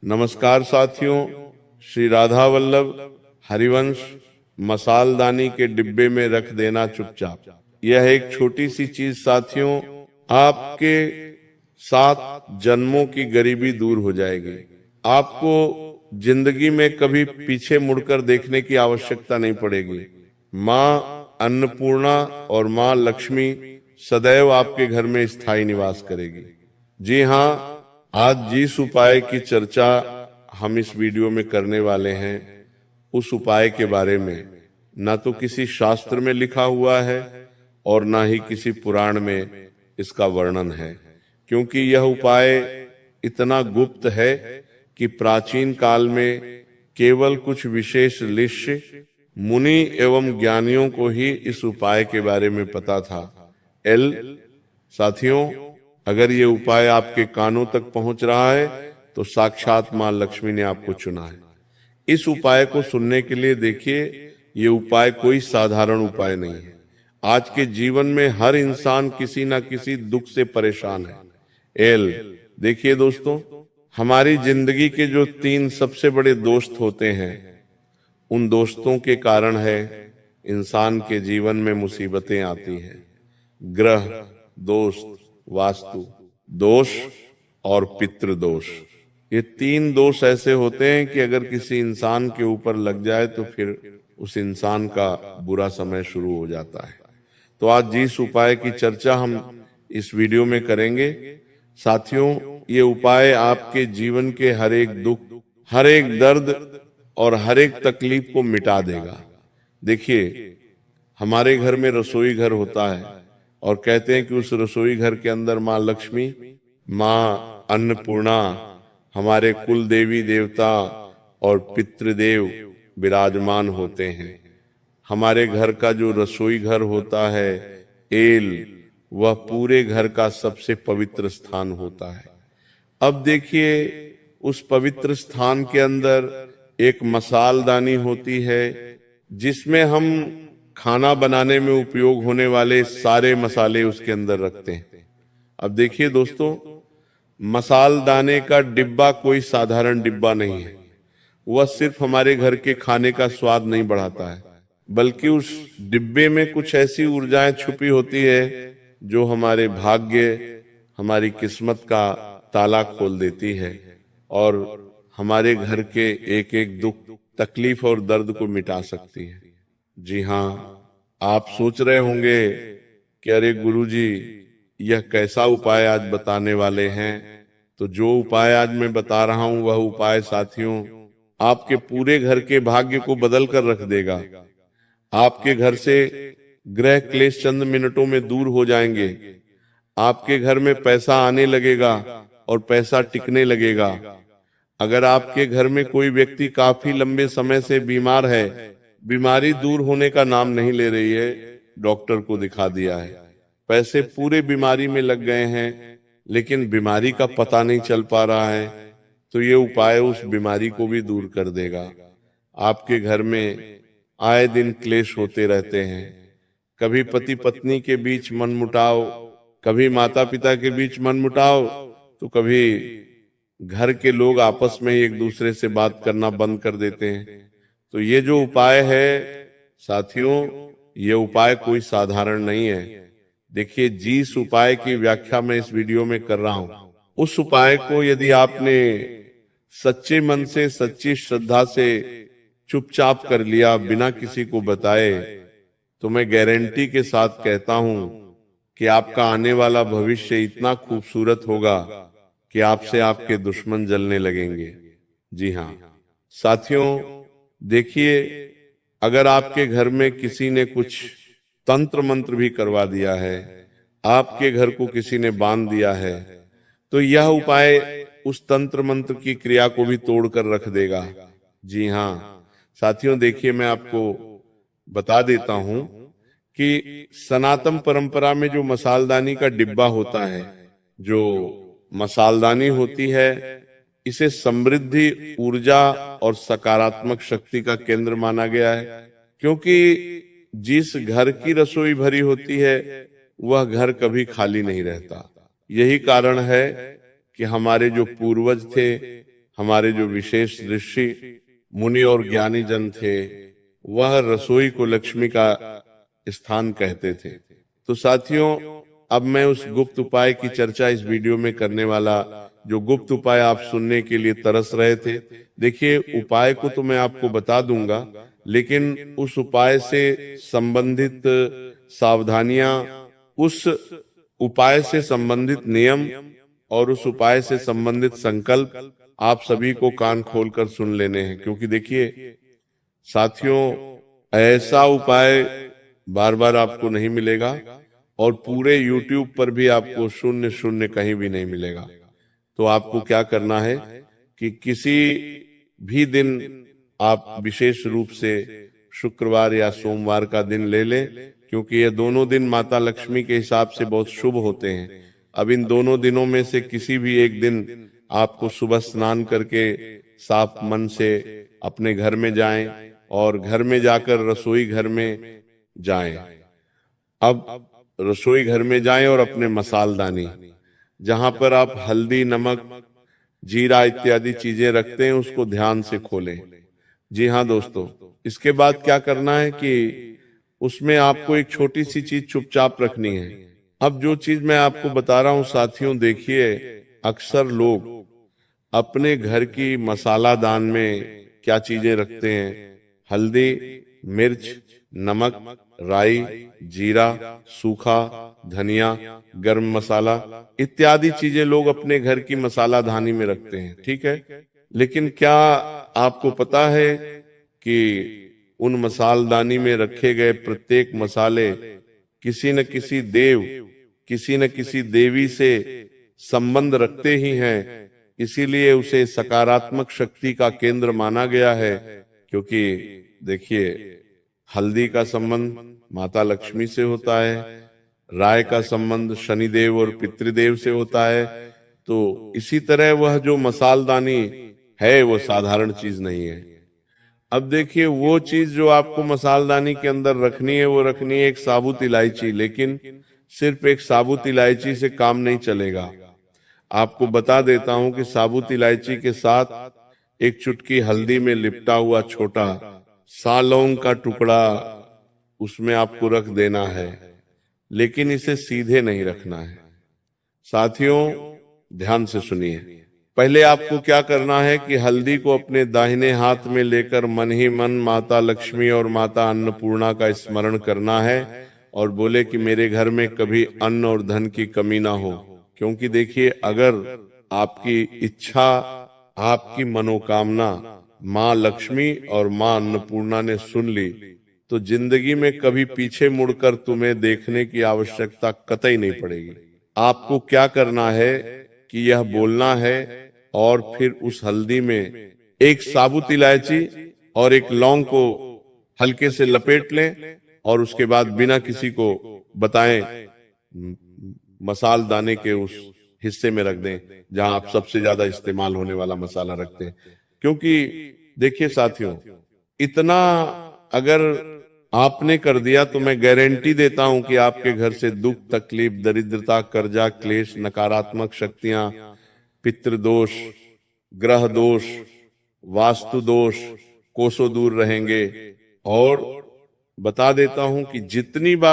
नमस्कार साथियों, श्री राधा वल्लभ हरिवंश मसालदानी के डिब्बे में रख देना चुपचाप। यह एक छोटी सी चीज साथियों, आपके 7 जन्मों की गरीबी दूर हो जाएगी। आपको जिंदगी में कभी पीछे मुड़कर देखने की आवश्यकता नहीं पड़ेगी। माँ अन्नपूर्णा और माँ लक्ष्मी सदैव आपके घर में स्थायी निवास करेगी। जी हाँ, आज जिस उपाय की चर्चा हम इस वीडियो में करने वाले हैं, उस उपाय के बारे में ना तो किसी शास्त्र में लिखा हुआ है और ना ही किसी पुराण में इसका वर्णन है, क्योंकि यह उपाय इतना गुप्त है कि प्राचीन काल में केवल कुछ विशेष ऋषि, मुनि एवं ज्ञानियों को ही इस उपाय के बारे में पता था। साथियों, अगर ये उपाय आपके कानों तक पहुंच रहा है तो साक्षात मां लक्ष्मी ने आपको चुना है। इस उपाय को सुनने के लिए देखिए, ये उपाय कोई साधारण उपाय नहीं है। आज के जीवन में हर इंसान किसी ना किसी दुख से परेशान है। देखिए दोस्तों, हमारी जिंदगी के जो 3 सबसे बड़े दोस्त होते हैं, उन दोस्तों के कारण है इंसान के जीवन में मुसीबतें आती हैं। ग्रह दोस्त, वास्तु दोष और पितृ दोष, ये 3 दोष ऐसे होते हैं कि अगर किसी इंसान के ऊपर लग जाए तो फिर उस इंसान का बुरा समय शुरू हो जाता है। तो आज जिस उपाय की चर्चा हम इस वीडियो में करेंगे साथियों, ये उपाय आपके जीवन के हर एक दुख, हर एक दर्द और हर एक तकलीफ को मिटा देगा। देखिए, हमारे घर में रसोई घर होता है और कहते हैं कि उस रसोई घर के अंदर माँ लक्ष्मी, माँ अन्नपूर्णा, हमारे कुल देवी देवता और पितृदेव विराजमान होते हैं। हमारे घर का जो रसोई घर होता है, वह पूरे घर का सबसे पवित्र स्थान होता है। अब देखिए, उस पवित्र स्थान के अंदर एक मसालदानी होती है, जिसमें हम खाना बनाने में उपयोग होने वाले सारे मसाले उसके अंदर रखते हैं। अब देखिए दोस्तों, मसालदाने का डिब्बा कोई साधारण डिब्बा नहीं है। वह सिर्फ हमारे घर के खाने का स्वाद नहीं बढ़ाता है, बल्कि उस डिब्बे में कुछ ऐसी ऊर्जाएं छुपी होती है जो हमारे भाग्य, हमारी किस्मत का ताला खोल देती है और हमारे घर के एक एक दुख, तकलीफ और दर्द को मिटा सकती है। जी हाँ, आप सोच रहे होंगे कि अरे गुरुजी, यह कैसा उपाय आज बताने वाले हैं। तो जो उपाय आज मैं बता रहा हूं, वह उपाय साथियों आपके पूरे घर के भाग्य को बदल कर रख देगा। आपके घर से ग्रह क्लेश चंद मिनटों में दूर हो जाएंगे। आपके घर में पैसा आने लगेगा और पैसा टिकने लगेगा। अगर आपके घर में कोई व्यक्ति काफी लंबे समय से बीमार है, बीमारी दूर होने का नाम नहीं ले रही है, डॉक्टर को दिखा दिया है, पैसे पूरे बीमारी में लग गए हैं, लेकिन बीमारी का पता नहीं चल पा रहा है, तो ये उपाय उस बीमारी को भी दूर कर देगा। आपके घर में आए दिन क्लेश होते रहते हैं, कभी पति पत्नी के बीच मनमुटाव, कभी माता पिता के बीच मनमुटाव, तो कभी घर के लोग आपस में एक दूसरे से बात करना बंद कर देते हैं। तो ये जो उपाय है साथियों, ये उपाय कोई साधारण नहीं है। देखिए, जिस उपाय की व्याख्या मैं इस वीडियो में कर रहा हूं, उस उपाय को यदि आपने सच्चे मन से, सच्ची श्रद्धा से चुपचाप कर लिया, बिना किसी को बताए, तो मैं गारंटी के साथ कहता हूं कि आपका आने वाला भविष्य इतना खूबसूरत होगा कि आपसे आपके दुश्मन जलने लगेंगे। जी हाँ साथियों, देखिए, अगर आपके घर में किसी ने कुछ तंत्र मंत्र भी करवा दिया है, आपके घर को किसी ने बांध दिया है, तो यह उपाय उस तंत्र मंत्र की क्रिया को भी तोड़कर रख देगा। जी हाँ साथियों, देखिए, मैं आपको बता देता हूं कि सनातन परंपरा में जो मसालदानी का डिब्बा होता है, जो मसालदानी होती है, इसे समृद्धि, ऊर्जा और सकारात्मक शक्ति का केंद्र माना गया है, क्योंकि जिस घर की रसोई भरी होती है, वह घर कभी खाली नहीं रहता। यही कारण है कि हमारे जो पूर्वज थे, हमारे जो विशेष ऋषि मुनि और ज्ञानी जन थे वह रसोई को लक्ष्मी का स्थान कहते थे। तो साथियों, अब मैं उस गुप्त उपाय की चर्चा इस वीडियो में करने वाला, जो गुप्त उपाय आप सुनने के लिए तरस रहे थे। देखिए, उपाय को तो मैं आपको बता दूंगा, लेकिन उस उपाय से संबंधित सावधानियां, उस उपाय से संबंधित नियम और उस उपाय से संबंधित संकल्प आप सभी को कान खोलकर सुन लेने हैं। क्योंकि देखिए साथियों, ऐसा उपाय बार बार आपको नहीं मिलेगा और पूरे YouTube पर भी आपको शून्य शून्य कहीं भी नहीं मिलेगा। तो आपको क्या करना है कि किसी भी दिन आप विशेष रूप से शुक्रवार या सोमवार का दिन ले लें, क्योंकि ये दोनों दिन माता लक्ष्मी के हिसाब से बहुत शुभ होते हैं। अब इन दोनों दिनों में से किसी भी एक दिन आपको सुबह स्नान करके साफ मन से अपने घर में जाएं और घर में जाकर रसोई घर में जाएं। अब रसोई घर में जाएं और अपने मसालदानी, जहां पर आप हल्दी, नमक, जीरा इत्यादि चीजें रखते हैं, उसको ध्यान से खोलें। जी हाँ दोस्तों, इसके बाद क्या करना है कि उसमें आपको एक छोटी सी चीज चुपचाप रखनी है। अब जो चीज मैं आपको बता रहा हूं साथियों, देखिए अक्सर लोग अपने घर की मसाला दान में क्या चीजें रखते हैं? हल्दी, मिर्च, नमक, राई, जीरा, सूखा धनिया, गरम मसाला इत्यादि चीजें लोग अपने घर की मसाला धानी में रखते हैं। ठीक है, लेकिन क्या आपको पता है कि उन मसालदानी में रखे गए प्रत्येक मसाले किसी न किसी देव, किसी न किसी देवी से संबंध रखते ही हैं? इसीलिए उसे सकारात्मक शक्ति का केंद्र माना गया है। क्योंकि देखिए, हल्दी का संबंध माता लक्ष्मी से होता है, राय का संबंध शनिदेव और पितृदेव से होता है। तो इसी तरह वह जो मसालदानी है वो साधारण चीज नहीं है। अब देखिए, वो चीज जो आपको मसालदानी के अंदर रखनी है वो रखनी है एक साबुत इलायची। लेकिन सिर्फ एक साबुत इलायची से काम नहीं चलेगा। आपको बता देता हूं कि साबुत इलायची के साथ एक चुटकी हल्दी में लिपटा हुआ छोटा सा लौंग का टुकड़ा उसमें आपको रख देना है, लेकिन इसे सीधे नहीं रखना है। साथियों ध्यान से सुनिए, पहले आपको क्या करना है कि हल्दी को अपने दाहिने हाथ में लेकर मन ही मन माता लक्ष्मी और माता अन्नपूर्णा का स्मरण करना है और बोले कि मेरे घर में कभी अन्न और धन की कमी ना हो। क्योंकि देखिए, अगर आपकी इच्छा, आपकी मनोकामना माँ लक्ष्मी और माँ अन्नपूर्णा ने सुन ली तो जिंदगी में कभी पीछे मुड़कर तुम्हें देखने की आवश्यकता कतई नहीं पड़ेगी। आपको क्या करना है कि यह बोलना है और फिर उस हल्दी में एक साबुत इलायची और एक लौंग को हल्के से लपेट लें और उसके बाद बिना किसी को बताएं मसाल दाने के उस हिस्से में रख दें जहां आप सबसे ज्यादा इस्तेमाल होने वाला मसाला रखते हैं। क्योंकि देखिए साथियों, इतना अगर आपने कर दिया तो मैं गारंटी देता हूं कि आपके घर से दुख, तकलीफ, दरिद्रता, कर्जा, क्लेश, नकारात्मक शक्तियां, पितृदोष, ग्रह दोष, वास्तु दोष कोसों दूर रहेंगे। और बता देता हूं कि जितनी बार